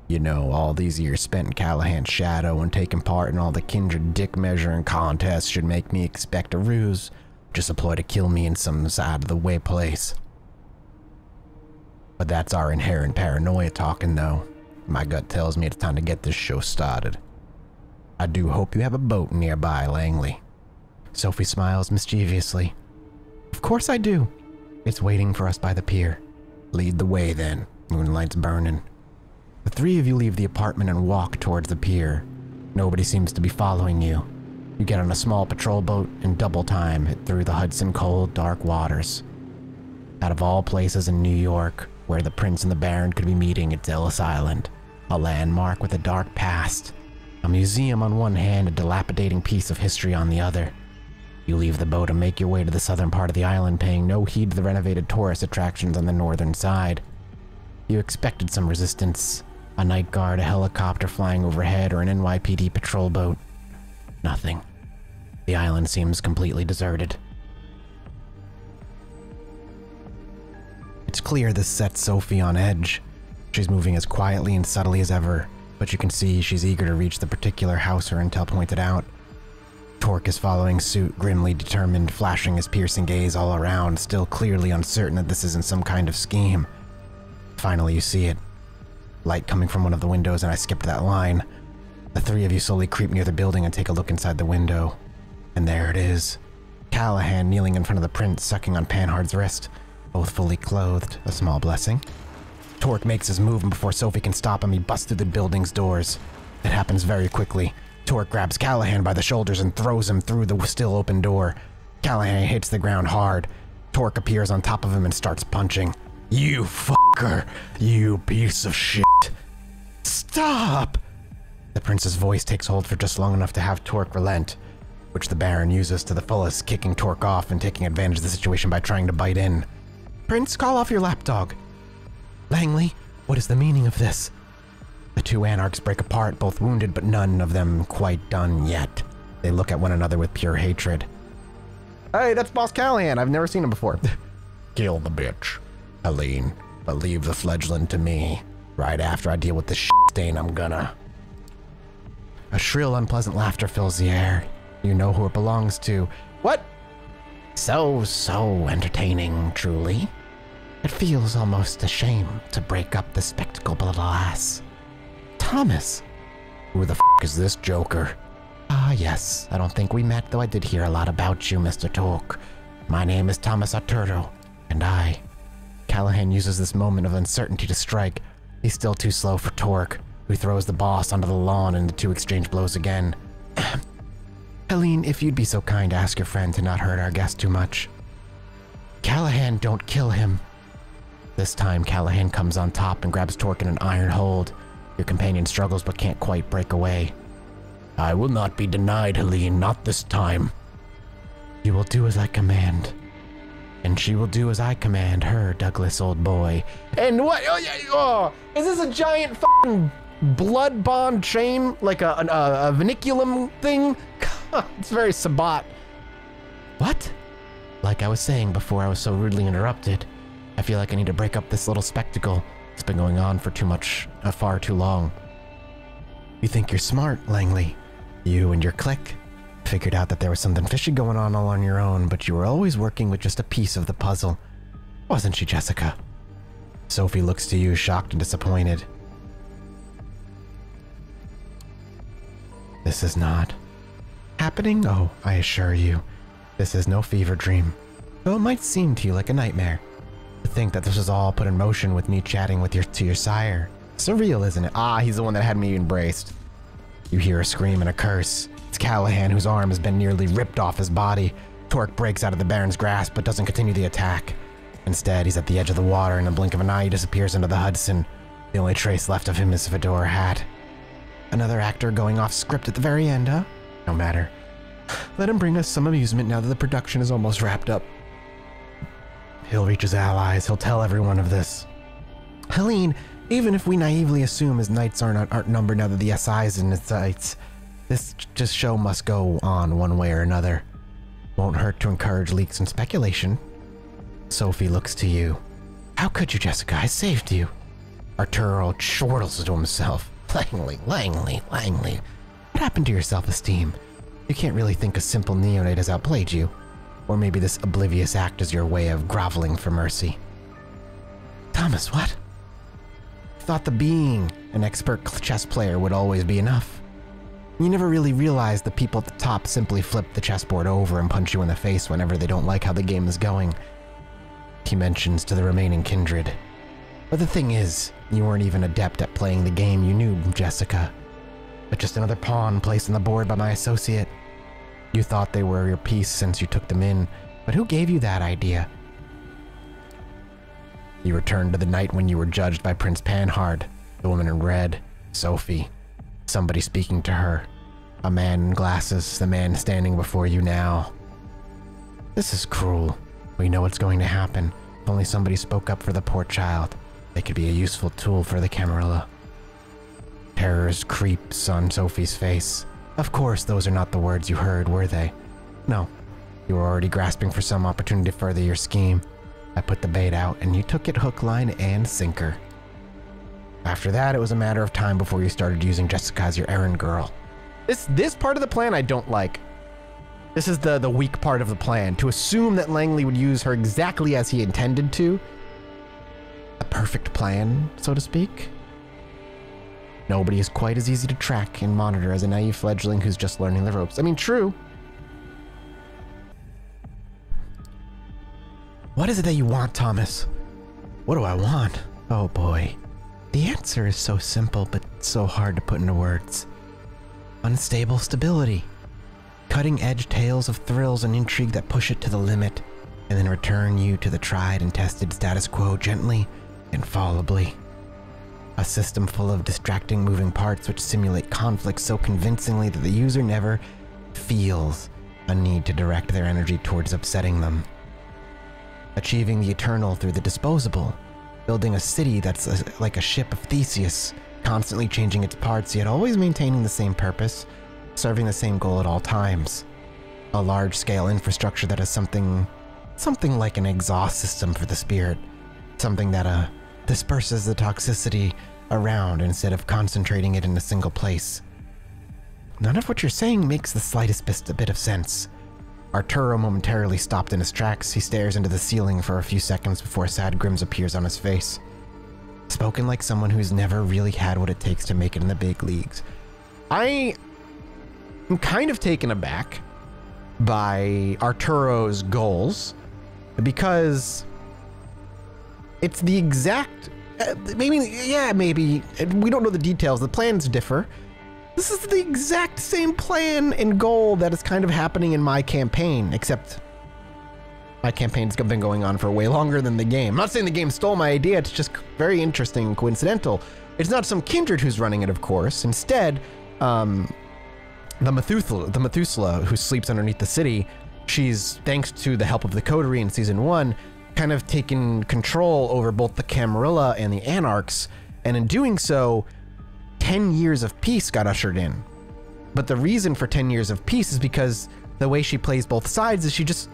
You know, all these years spent in Callahan's shadow and taking part in all the kindred dick measuring contests should make me expect a ruse, just a ploy to kill me in some out-of-the-way place. But that's our inherent paranoia talking, though. My gut tells me it's time to get this show started. I do hope you have a boat nearby, Langley. Sophie smiles mischievously. Of course I do. It's waiting for us by the pier. Lead the way, then. Moonlight's burning. The three of you leave the apartment and walk towards the pier. Nobody seems to be following you. You get on a small patrol boat and double time it through the Hudson cold, dark waters. Out of all places in New York, where the Prince and the Baron could be meeting, it's Ellis Island, a landmark with a dark past, a museum on one hand, a dilapidating piece of history on the other. You leave the boat and make your way to the southern part of the island, paying no heed to the renovated tourist attractions on the northern side. You expected some resistance, a night guard, a helicopter flying overhead, or an NYPD patrol boat. Nothing. The island seems completely deserted. It's clear this sets Sophie on edge. She's moving as quietly and subtly as ever, but you can see she's eager to reach the particular house her intel pointed out. Torque is following suit, grimly determined, flashing his piercing gaze all around, still clearly uncertain that this isn't some kind of scheme. Finally, you see it. Light coming from one of the windows, and I skipped that line. The three of you slowly creep near the building and take a look inside the window. And there it is. Callahan kneeling in front of the prince, sucking on Panhard's wrist. Both fully clothed, a small blessing. Torque makes his move, and before Sophie can stop him, he busts through the building's doors. It happens very quickly. Torque grabs Callahan by the shoulders and throws him through the still open door. Callahan hits the ground hard. Torque appears on top of him and starts punching. You fucker! You piece of shit! Stop! The prince's voice takes hold for just long enough to have Torque relent, which the Baron uses to the fullest, kicking Torque off and taking advantage of the situation by trying to bite in. Prince, call off your lapdog. Langley, what is the meaning of this? The two Anarchs break apart, both wounded, but none of them quite done yet. They look at one another with pure hatred. Hey, that's Boss Callahan. I've never seen him before. Kill the bitch, Helene, but leave the fledgling to me. Right after I deal with the shit stain, I'm gonna. A shrill, unpleasant laughter fills the air. You know who it belongs to. What? So entertaining, truly. It feels almost a shame to break up the spectacle, but alas. Thomas. Who the f*** is this joker? Ah, yes. I don't think we met, though I did hear a lot about you, Mr. Torque. My name is Thomas Arturo, and Callahan uses this moment of uncertainty to strike. He's still too slow for Torque, who throws the boss onto the lawn and the two exchange blows again. Helene, if you'd be so kind to ask your friend to not hurt our guest too much. Callahan, don't kill him. This time, Callahan comes on top and grabs Torque in an iron hold. Your companion struggles but can't quite break away. I will not be denied, Helene, not this time. You will do as I command. And she will do as I command her, Douglas, old boy. And what? Oh, yeah, oh, is this a giant fucking blood bond chain? Like a vinculum thing? It's very Sabat. What? Like I was saying before I was so rudely interrupted, I feel like I need to break up this little spectacle. It's been going on for far too long. You think you're smart, Langley. You and your clique figured out that there was something fishy going on all on your own, but you were always working with just a piece of the puzzle. Wasn't she, Jessica? Sophie looks to you, shocked and disappointed. This is not happening? Oh, I assure you, this is no fever dream. Though it might seem to you like a nightmare. To think that this was all put in motion with me chatting with your sire. Surreal, isn't it? Ah, he's the one that had me embraced. You hear a scream and a curse. It's Callahan, whose arm has been nearly ripped off his body. Torque breaks out of the Baron's grasp, but doesn't continue the attack. Instead, he's at the edge of the water. In a blink of an eye, he disappears into the Hudson. The only trace left of him is a fedora hat. Another actor going off script at the very end, huh? No matter. Let him bring us some amusement now that the production is almost wrapped up. He'll reach his allies. He'll tell everyone of this. Helene, even if we naively assume his knights aren't numbered now that the SI is in its sights, this just show must go on one way or another. Won't hurt to encourage leaks and speculation. Sophie looks to you. How could you, Jessica? I saved you. Arturo chortles to himself. Langley. What happened to your self-esteem? You can't really think a simple neonate has outplayed you. Or maybe this oblivious act is your way of groveling for mercy. Thomas, what? Thought the being an expert chess player would always be enough. You never really realized the people at the top simply flip the chessboard over and punch you in the face whenever they don't like how the game is going. He mentions to the remaining kindred. But the thing is, you weren't even adept at playing the game you knew, Jessica. But just another pawn placed on the board by my associate. You thought they were your piece since you took them in, but who gave you that idea? You returned to the night when you were judged by Prince Panhard, the woman in red, Sophie. Somebody speaking to her. A man in glasses, the man standing before you now. This is cruel. We know what's going to happen. If only somebody spoke up for the poor child, they could be a useful tool for the Camarilla. Terrors creeps on Sophie's face. Of course, those are not the words you heard, were they? No. You were already grasping for some opportunity to further your scheme. I put the bait out, and you took it hook, line, and sinker. After that, it was a matter of time before you started using Jessica as your errand girl. This part of the plan I don't like. This is the weak part of the plan. To assume that Langley would use her exactly as he intended to. A perfect plan, so to speak. Nobody is quite as easy to track and monitor as a naive fledgling who's just learning the ropes. I mean, true. What is it that you want, Thomas? What do I want? Oh boy. The answer is so simple, but so hard to put into words. Unstable stability. Cutting-edge tales of thrills and intrigue that push it to the limit, and then return you to the tried and tested status quo gently and fallibly. A system full of distracting moving parts which simulate conflicts so convincingly that the user never feels a need to direct their energy towards upsetting them. Achieving the eternal through the disposable. Building a city that's like a ship of Theseus, constantly changing its parts yet always maintaining the same purpose, serving the same goal at all times. A large-scale infrastructure that has something like an exhaust system for the spirit. Something that disperses the toxicity around instead of concentrating it in a single place. None of what you're saying makes the slightest bit of sense. Arturo momentarily stopped in his tracks. He stares into the ceiling for a few seconds before a sad grimace appears on his face. Spoken like someone who's never really had what it takes to make it in the big leagues. I am kind of taken aback by Arturo's goals because it's the exact, maybe, we don't know the details, the plans differ. This is the exact same plan and goal that is kind of happening in my campaign, except My campaign's been going on for way longer than the game. I'm not saying the game stole my idea, it's just very interesting and coincidental. It's not some kindred who's running it, of course. Instead, the Methuselah who sleeps underneath the city, she's, thanks to the help of the Coterie in Season 1, kind of taken control over both the Camarilla and the Anarchs, and in doing so, 10 years of peace got ushered in. But the reason for 10 years of peace is because the way she plays both sides is she just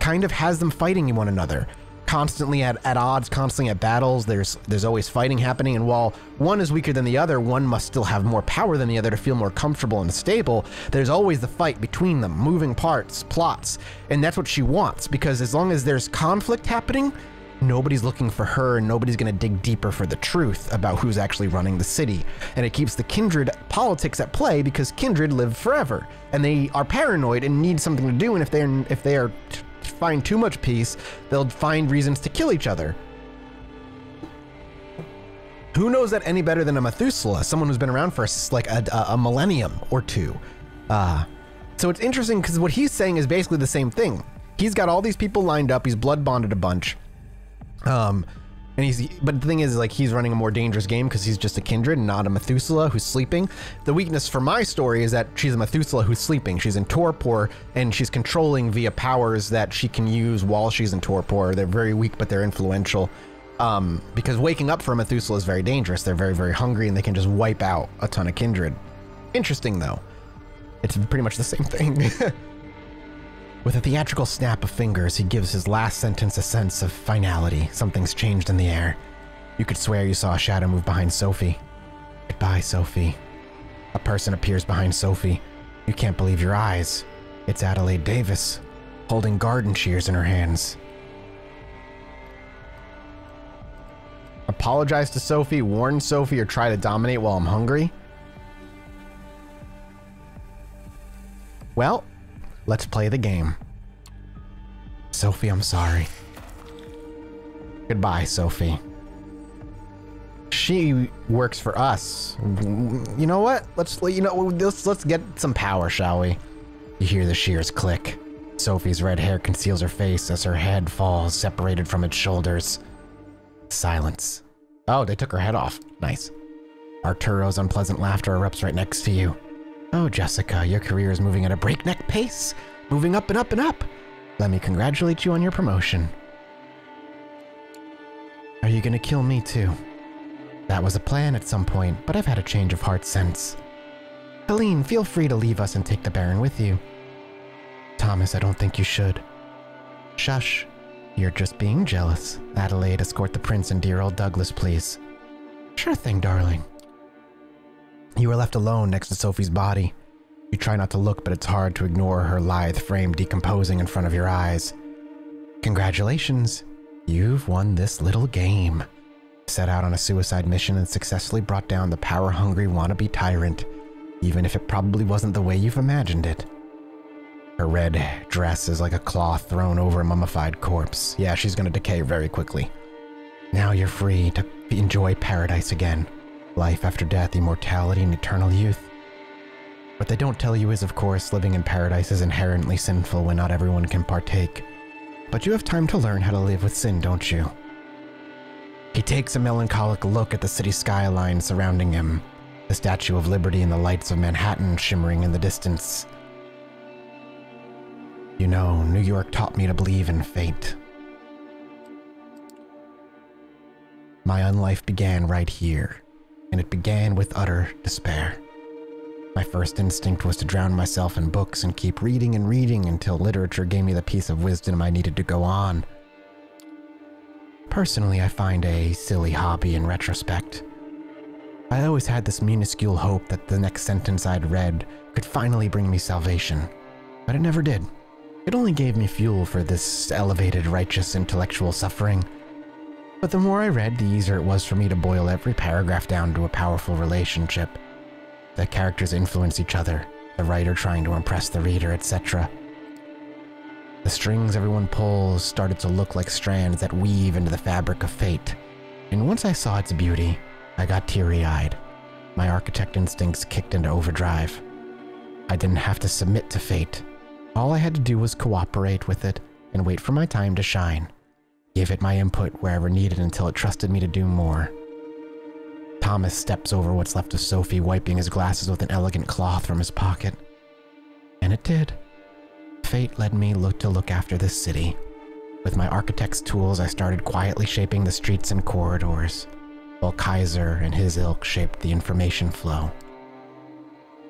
kind of has them fighting one another. Constantly at odds, constantly at battles, there's always fighting happening, and while one is weaker than the other, one must still have more power than the other to feel more comfortable and stable. There's always the fight between them, moving parts, plots, and that's what she wants, because as long as there's conflict happening, nobody's looking for her and nobody's going to dig deeper for the truth about who's actually running the city. And it keeps the kindred politics at play because kindred live forever, and they are paranoid and need something to do, and if they are find too much peace, they'll find reasons to kill each other. Who knows that any better than a Methuselah, someone who's been around for like a millennium or two? So it's interesting because what he's saying is basically the same thing. He's got all these people lined up, he's blood bonded a bunch. But the thing is, like, he's running a more dangerous game because he's just a kindred and not a Methuselah who's sleeping. The weakness for my story is that she's a Methuselah who's sleeping. She's in torpor and she's controlling via powers that she can use while she's in torpor. They're very weak, but they're influential. Because waking up for a Methuselah is very dangerous. They're very, very hungry and they can just wipe out a ton of kindred. Interesting though. It's pretty much the same thing. With a theatrical snap of fingers, he gives his last sentence a sense of finality. Something's changed in the air. You could swear you saw a shadow move behind Sophie. Goodbye, Sophie. A person appears behind Sophie. You can't believe your eyes. It's Adelaide Davis, holding garden shears in her hands. Apologize to Sophie, warn Sophie, or try to dominate while I'm hungry? Well, let's play the game. Sophie, I'm sorry. Goodbye, Sophie. She works for us. You know what? Let's get some power, shall we? You hear the shears click. Sophie's red hair conceals her face as her head falls, separated from its shoulders. Silence. Oh, they took her head off. Nice. Arturo's unpleasant laughter erupts right next to you. Oh, Jessica, your career is moving at a breakneck pace. Moving up and up and up. Let me congratulate you on your promotion. Are you gonna kill me too? That was a plan at some point, but I've had a change of heart since. Helene, feel free to leave us and take the Baron with you. Thomas, I don't think you should. Shush. You're just being jealous. Adelaide, escort the prince and dear old Douglas, please. Sure thing, darling. You are left alone next to Sophie's body. You try not to look, but it's hard to ignore her lithe frame decomposing in front of your eyes. Congratulations. You've won this little game. Set out on a suicide mission and successfully brought down the power-hungry wannabe tyrant, even if it probably wasn't the way you've imagined it. Her red dress is like a cloth thrown over a mummified corpse. Yeah, she's gonna decay very quickly. Now you're free to enjoy paradise again. Life after death, immortality, and eternal youth. What they don't tell you is, of course, living in paradise is inherently sinful when not everyone can partake. But you have time to learn how to live with sin, don't you? He takes a melancholic look at the city skyline surrounding him, the Statue of Liberty and the lights of Manhattan shimmering in the distance. You know, New York taught me to believe in fate. My unlife began right here, and it began with utter despair. My first instinct was to drown myself in books and keep reading and reading until literature gave me the piece of wisdom I needed to go on. Personally, I find a silly hobby in retrospect. I always had this minuscule hope that the next sentence I'd read could finally bring me salvation, but it never did. It only gave me fuel for this elevated, righteous, intellectual suffering. But the more I read, the easier it was for me to boil every paragraph down to a powerful relationship. The characters influence each other, the writer trying to impress the reader, etc. The strings everyone pulls started to look like strands that weave into the fabric of fate. And once I saw its beauty, I got teary-eyed. My architect instincts kicked into overdrive. I didn't have to submit to fate. All I had to do was cooperate with it, and wait for my time to shine. Give it my input wherever needed until it trusted me to do more. Thomas steps over what's left of Sophie, wiping his glasses with an elegant cloth from his pocket. And it did. Fate led me to look after this city. With my architect's tools, I started quietly shaping the streets and corridors, while Kaiser and his ilk shaped the information flow.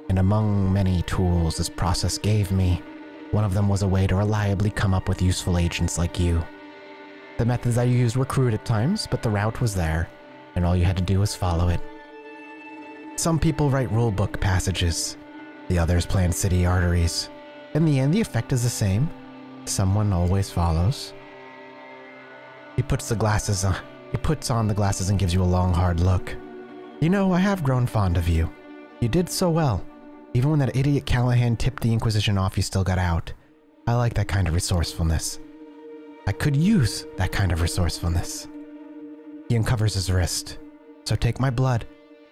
And among many tools this process gave me, one of them was a way to reliably come up with useful agents like you. The methods I used were crude at times, but the route was there, and all you had to do was follow it. Some people write rulebook passages, the others plan city arteries. In the end, the effect is the same. Someone always follows. He puts on the glasses and gives you a long, hard look. You know, I have grown fond of you. You did so well. Even when that idiot Callahan tipped the Inquisition off, you still got out. I like that kind of resourcefulness. I could use that kind of resourcefulness. He uncovers his wrist. So take my blood,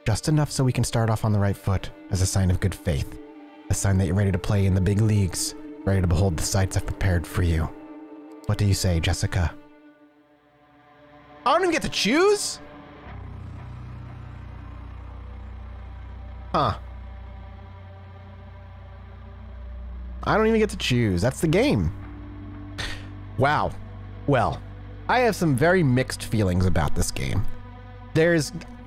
just enough so we can start off on the right foot, as a sign of good faith. A sign that you're ready to play in the big leagues, ready to behold the sights I've prepared for you. What do you say, Jessica? I don't even get to choose? Huh. I don't even get to choose. That's the game. Wow. Well, I have some very mixed feelings about this game.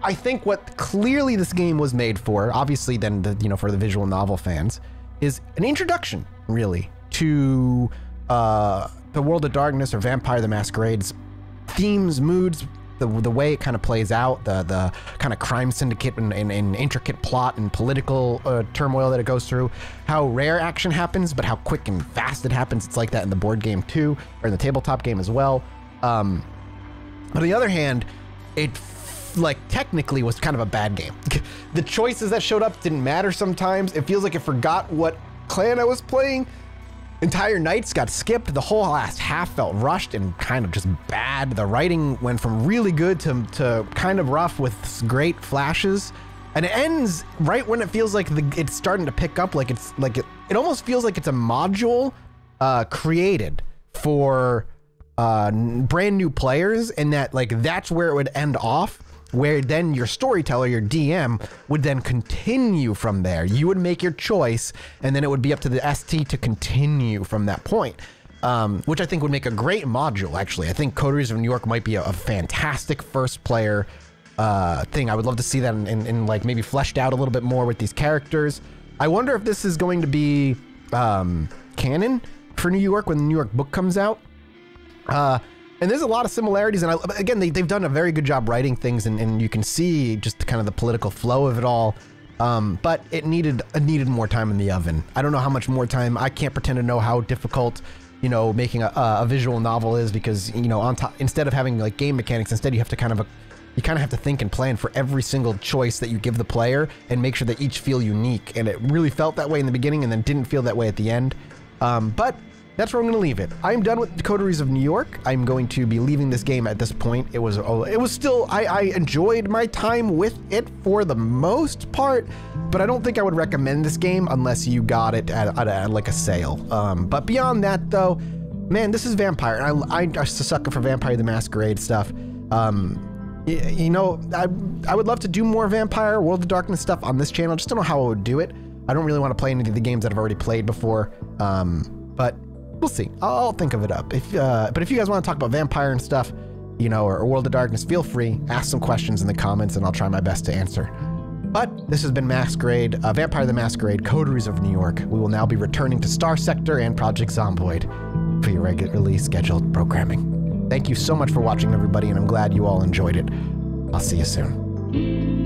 I think what clearly this game was made for, obviously then, for the visual novel fans, is an introduction, really, to the World of Darkness or Vampire the Masquerade's themes, moods, the way it kind of plays out, the kind of crime syndicate and intricate plot and political turmoil that it goes through, how rare action happens, but how quick and fast it happens. It's like that in the board game too, or in the tabletop game as well. But on the other hand, it technically was kind of a bad game. The choices that showed up didn't matter sometimes. It feels like it forgot what clan I was playing. Entire nights got skipped. The whole last half felt rushed and kind of just bad. The writing went from really good to kind of rough with great flashes. And it ends right when it feels like it's starting to pick up. It almost feels like it's a module created for brand new players, and that's where it would end off, where then your storyteller, your DM, would then continue from there. You would make your choice, and then it would be up to the ST to continue from that point, which I think would make a great module, actually. I think Coteries of New York might be a fantastic first player thing. I would love to see that in maybe fleshed out a little bit more with these characters. I wonder if this is going to be canon for New York when the New York book comes out. And there's a lot of similarities, and again, they've done a very good job writing things, and you can see just kind of the political flow of it all. But it needed more time in the oven. I don't know how much more time. I can't pretend to know how difficult, making a visual novel is, because on top, instead of having game mechanics, instead you have to kind of have to think and plan for every single choice that you give the player and make sure that each feel unique. And it really felt that way in the beginning, and then didn't feel that way at the end. But that's where I'm going to leave it. I'm done with the Coteries of New York. I'm going to be leaving this game at this point. It was still, I enjoyed my time with it for the most part, but I don't think I would recommend this game unless you got it at a sale. But beyond that though, man, this is Vampire. I'm a sucker for Vampire the Masquerade stuff. I would love to do more Vampire, World of Darkness stuff on this channel. Just don't know how I would do it. I don't really want to play any of the games that I've already played before. But we'll see. I'll think of it up. But if you guys want to talk about Vampire and stuff, or World of Darkness, feel free. Ask some questions in the comments, and I'll try my best to answer. But this has been Masquerade, Vampire the Masquerade, Coteries of New York. We will now be returning to Star Sector and Project Zomboid for your regularly scheduled programming. Thank you so much for watching, everybody, and I'm glad you all enjoyed it. I'll see you soon.